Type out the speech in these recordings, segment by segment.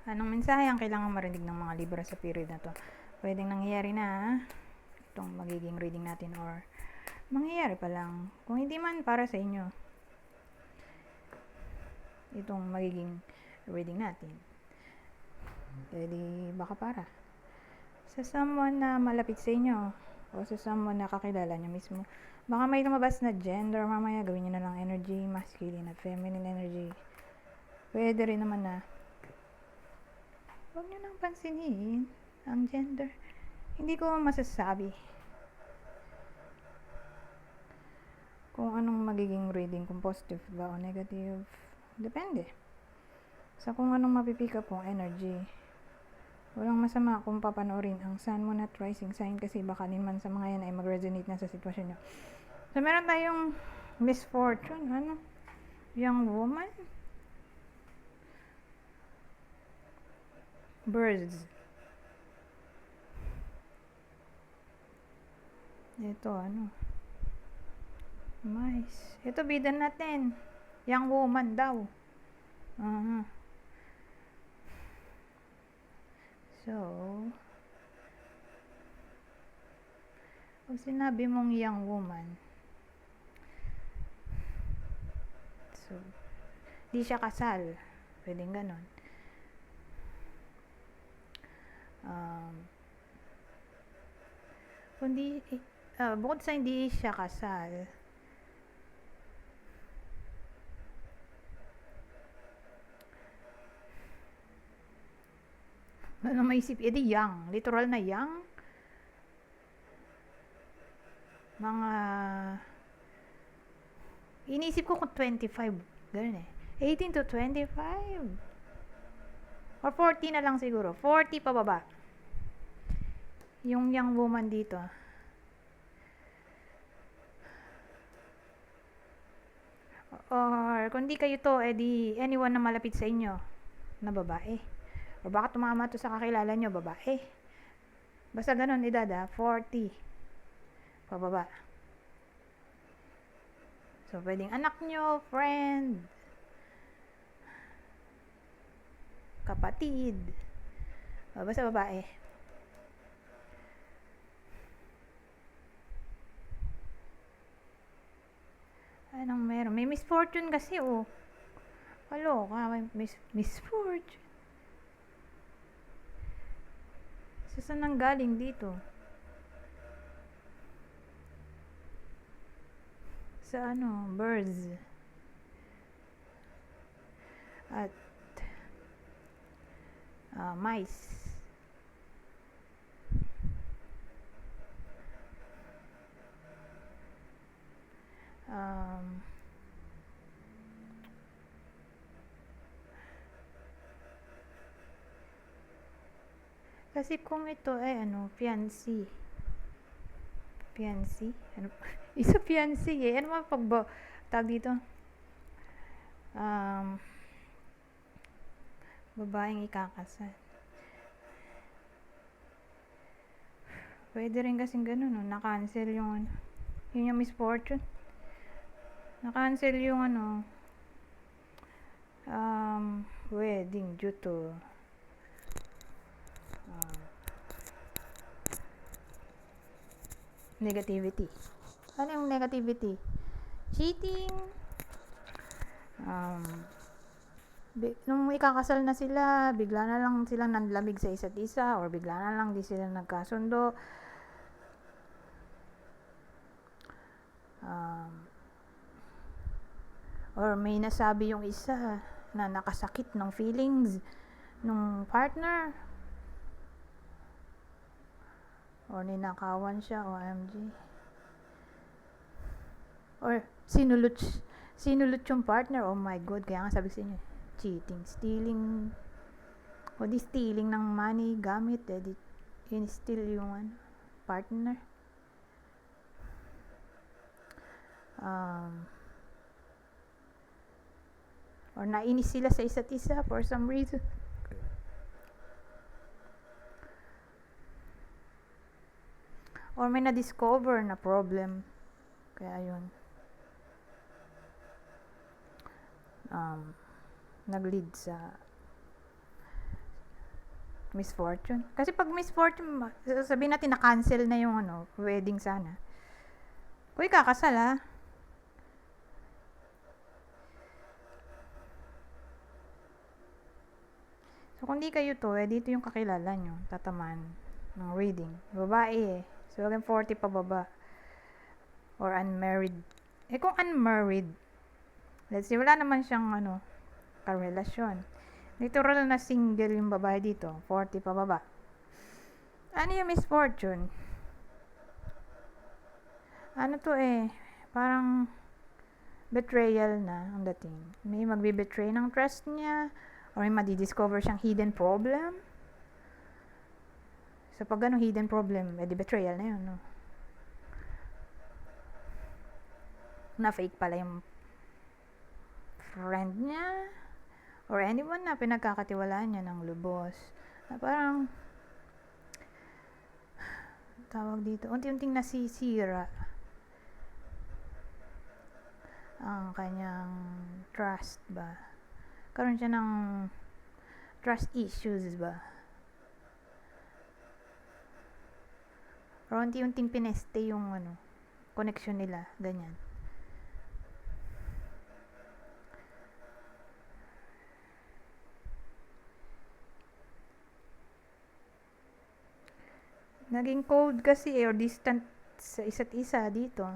Anong mensahe ang kailangan marinig ng mga Libra sa period na to? Pwedeng nangyayari na itong magiging reading natin or mangyayari pa lang. Kung hindi man para sa inyo, itong magiging reading natin. Pwede baka para sa someone na malapit sa inyo o sa someone na kakilala nyo mismo. Baka may lumabas na gender mamaya, gawin nyo na lang energy, masculine at feminine energy. Pwede rin naman na huwag nyo nang pansinin ang gender. Hindi ko masasabi kung anong magiging reading, kung positive ba o negative. Depende sa kung anong mapipick up pong energy. Walang masama kung papanoorin ang Sun, Moon at Rising sign kasi baka din man sa mga yan ay mag-resonate na sa sitwasyon nyo. So, meron tayong misfortune, young woman, birds. Ito, mice. Ito, bida natin. Young woman daw. So, kung sinabi mong young woman, so, di siya kasal. Pwedeng ganon. Kundi, bukod sa hindi siya kasal, ano maisip? Edi young. Literal na young. Mga inisip ko kung 25. Ganun eh. 18 to 25. Or 40 na lang siguro. 40 pababa. Yung young woman dito. Or kung di kayo to, edi anyone na malapit sa inyo na babae. O baka tumama to sa kakilala nyo, babae. Basta ganun, edad 40 pababa. So, pwedeng anak nyo, friend, kapatid, basta babae. Anong meron? May misfortune kasi, Kaloka, may misfortune. So, saan nang galing dito? Sa birds. At mice. Kasi kung ito ay fiancé. Fiancé? Isa fiancé eh. Ano mga tag dito? Babaeng ikakasal. Pwede rin kasing ganun, na-cancel yung yun yung misfortune. Na-cancel yung wedding due to negativity. Ano yung negativity? Cheating. Nung ikakasal na sila, bigla na lang silang nanlamig sa isa't isa or bigla na lang di sila nagkasundo. Or may nasabi yung isa na nakasakit ng feelings nung partner. Or ninakawan siya, OMG. Or sinulot yung partner, oh my God, kaya nga sabi sa inyo, cheating, stealing, o di stealing ng money, gamit, in-steal yung partner. Or nainis sila sa isa't isa for some reason. Or may na-discover na problem. Kaya yun. Nag-lead sa misfortune. Kasi pag misfortune, sabihin natin na-cancel na yung wedding sana. Kung ikakasal So, kung di kayo to, dito yung kakilala nyo, tataman ng reading. Babae So, hanggang 40 pa baba. Or unmarried. Kung unmarried, let's say, wala naman siyang, karelasyon. Literal na single yung babae dito, 40 pa baba. Ano yung misfortune? Ano to parang betrayal na ang dating. May magbe-betray ng trust niya, or may madidiscover siyang hidden problem. So, pag hidden problem, di betrayal na yun, no? Na fake pala yung friend niya, or anyone na pinagkakatiwalaan niya ng lubos. Na parang, tawag dito, unti-unting nasisira ang kanyang trust ba. Karoon siya ng trust issues ba. Or unti-unting pineste yung connection nila, ganyan. Naging cold kasi or distant sa isa't isa dito.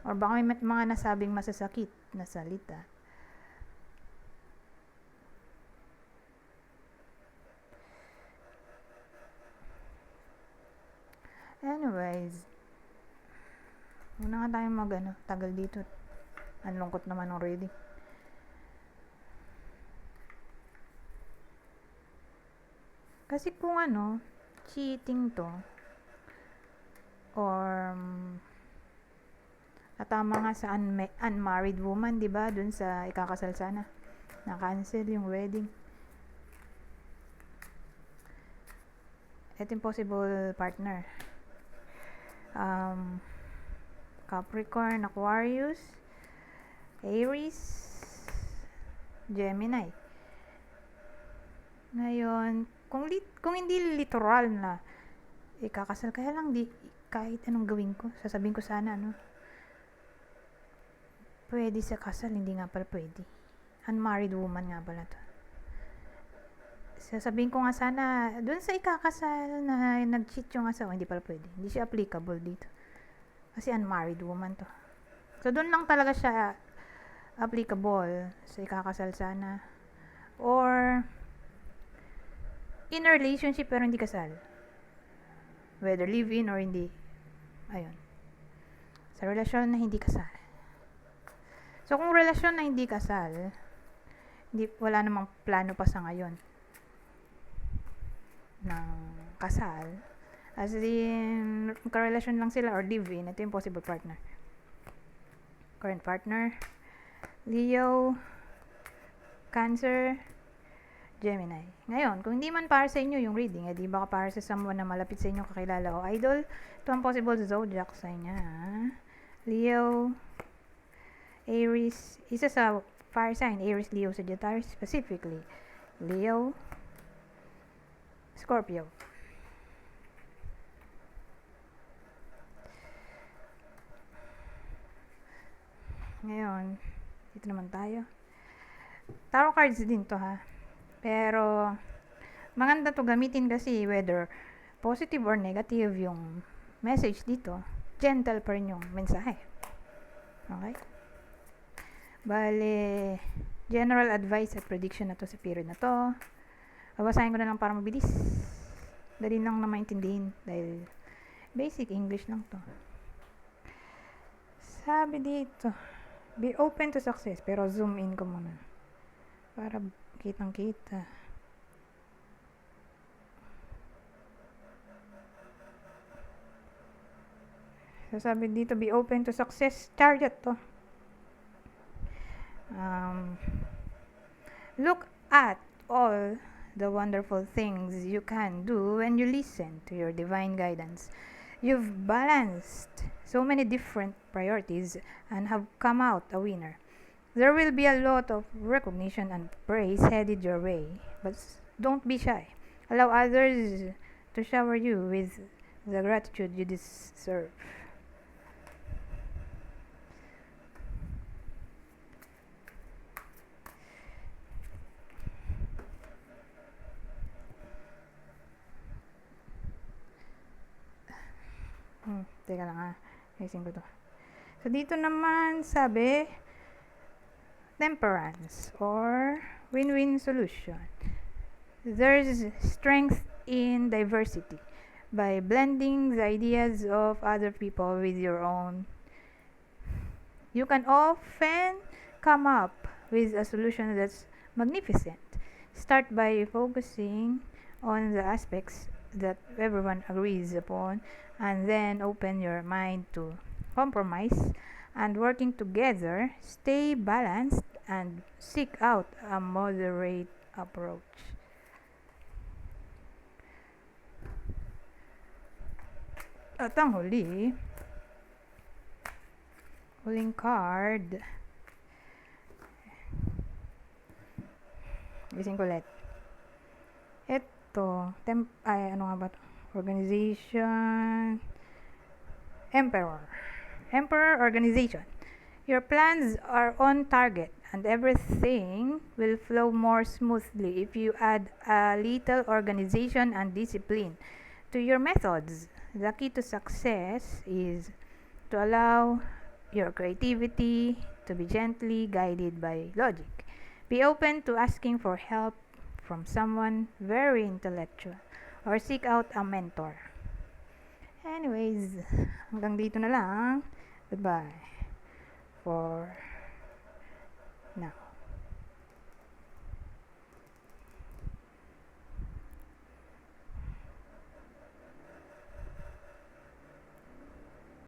Or baka may mga nasabing masasakit na salita. Anyways, muna nga tayong tagal dito. Ang lungkot naman ng reading. Kasi kung cheating to, or natama nga sa unmarried woman, di ba? Dun sa ikakasal sana. Na-cancel yung wedding. Ito yung possible partner. Capricorn, Aquarius, Aries, Gemini. Ngayon, kung hindi literal na ikakasal, kaya lang kahit anong gawin ko, sasabihin ko sana pwede sa kasal, hindi nga pala pwede. Unmarried woman nga pala to. Sasabihin ko nga sana, dun sa ikakasal na nag-cheat yung asawa, hindi pala pwede. Hindi siya applicable dito. Kasi unmarried woman to. So, dun lang talaga siya applicable sa ikakasal sana. Or, in a relationship pero hindi kasal. Whether live-in or hindi. Ayun. Sa relasyon na hindi kasal. So, kung relasyon na hindi kasal, wala namang plano pa sa ngayon ng kasal, as in, karelasyon lang sila or live-in, ito yung possible partner. Current partner, Leo, Cancer, Gemini. Ngayon, kung hindi man para sa inyo yung reading, di baka para sa someone na malapit sa inyo, kakilala o idol, ito ang possible zodiac sign niya. Leo, Aries, isa sa fire sign, Aries, Leo, Sagittarius, specifically, Leo, Scorpio. Ngayon, dito naman tayo. Tarot cards din to Pero, maganda to gamitin kasi whether positive or negative yung message dito, gentle pa rin yung mensahe. Okay? Bale, general advice at prediction na to sa period na to. Babasahin ko na lang para mabilis. Dali lang na maintindihin dahil basic English lang to. Sabi dito, be open to success, pero zoom in ko muna para kitang-kita. So, sabi dito, be open to success. Chariot to. Look at all the wonderful things you can do when you listen to your divine guidance. You've balanced so many different priorities and have come out a winner. There will be a lot of recognition and praise headed your way, but don't be shy. Allow others to shower you with the gratitude you deserve. Teka lang ayusin ko to. So, dito naman sabi, temperance or win-win solution. There's strength in diversity. By blending the ideas of other people with your own, you can often come up with a solution that's magnificent. Start by focusing on the aspects that everyone agrees upon, and then open your mind to compromise and working together. Stay balanced and seek out a moderate approach. At ang huling card, ising ko ulit. Ito, ano nga ba to? Organization, Emperor organization. Your plans are on target and everything will flow more smoothly if you add a little organization and discipline to your methods. The key to success is to allow your creativity to be gently guided by logic. Be open to asking for help from someone very intellectual or seek out a mentor. Anyways, hanggang dito na lang. Goodbye for now.